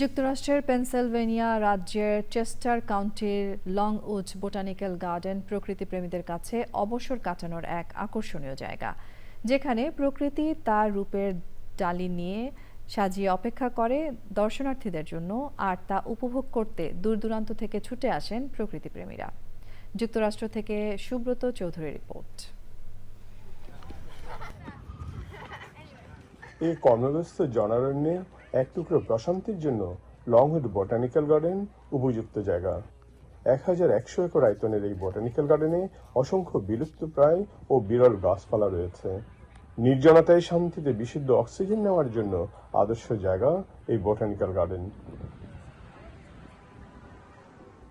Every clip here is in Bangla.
যুক্তরাষ্ট্রের পেনসিলভেনিয়া রাজ্যের চেস্টার কাউন্টির লংউড বোটানিক্যাল গার্ডেন প্রকৃতিপ্রেমীদের কাছে অবসর কাটানোর এক আকর্ষণীয় জায়গা, যেখানে প্রকৃতি তার রূপের ডালি নিয়ে সাজিয়ে অপেক্ষা করে দর্শনার্থীদের জন্য, আর তা উপভোগ করতে দূর দূরান্ত থেকে ছুটে আসেন প্রকৃতিপ্রেমীরা। যুক্তরাষ্ট্র থেকে সুব্রত চৌধুরীর রিপোর্ট। এই কর্মব্যস্ত জনারণ্যে এক টুকরো প্রশান্তির জন্য লংউড বোটানিক্যাল গার্ডেন উপযুক্ত জায়গা। 1100 একর আয়তনের এই বোটানিক্যাল গার্ডেনে অসংখ্য বিলুপ্তপ্রায় ও বিরল গাছপালা রয়েছে। নির্জনতায় শান্তিতে বিশুদ্ধ অক্সিজেন নেওয়ার জন্য আদর্শ জায়গা এই বোটানিক্যাল গার্ডেন।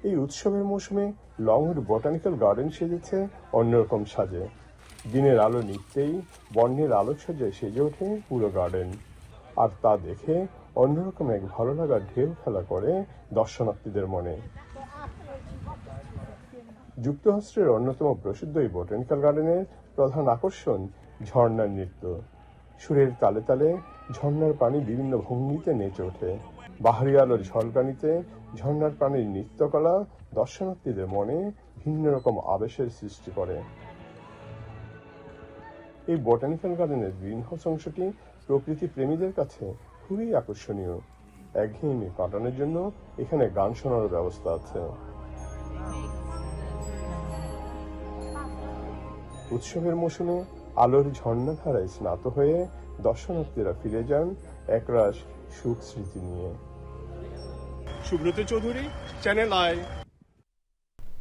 এই উৎসবের মৌসুমে লংউড বোটানিক্যাল গার্ডেন সেজেছে অন্যরকম সাজে। দিনের আলো নিত্যেই বর্ণের আলোকসজ্জায় সেজে ওঠে পুরো গার্ডেন, আর তা দেখে অন্যরকম এক ভালো লাগার ঢেউ খেলা করে দর্শনার্থীদের মনে। যুক্তরাষ্ট্রের অন্যতম প্রসিদ্ধ এই বোটানিক্যাল গার্ডেনের প্রধান আকর্ষণ ঝর্ণার নৃত্য। সুরের তালে তালে ঝর্ণার পানি বিভিন্ন ভঙ্গিতে নেচে ওঠে। বাহারি আলোর ঝলকানিতে ঝর্ণার পানির নৃত্যকলা দর্শনার্থীদের মনে ভিন্ন রকম আবেশের সৃষ্টি করে। এই বোটানিক্যাল গার্ডেনের গ্রিন হাউস অংশটি প্রকৃতি প্রেমীদের কাছে খুবই আকর্ষণীয়। একঘেয়েমি কাটানোর জন্য এখানে গান শোনার ব্যবস্থা আছে। উৎসবের মৌসুমে আলোর ঝর্ণাধারায় স্নাত হয়ে দর্শনার্থীরা ফিরে যান একরাশ সুখ স্মৃতি নিয়ে। Subrata Chowdhury, channel I.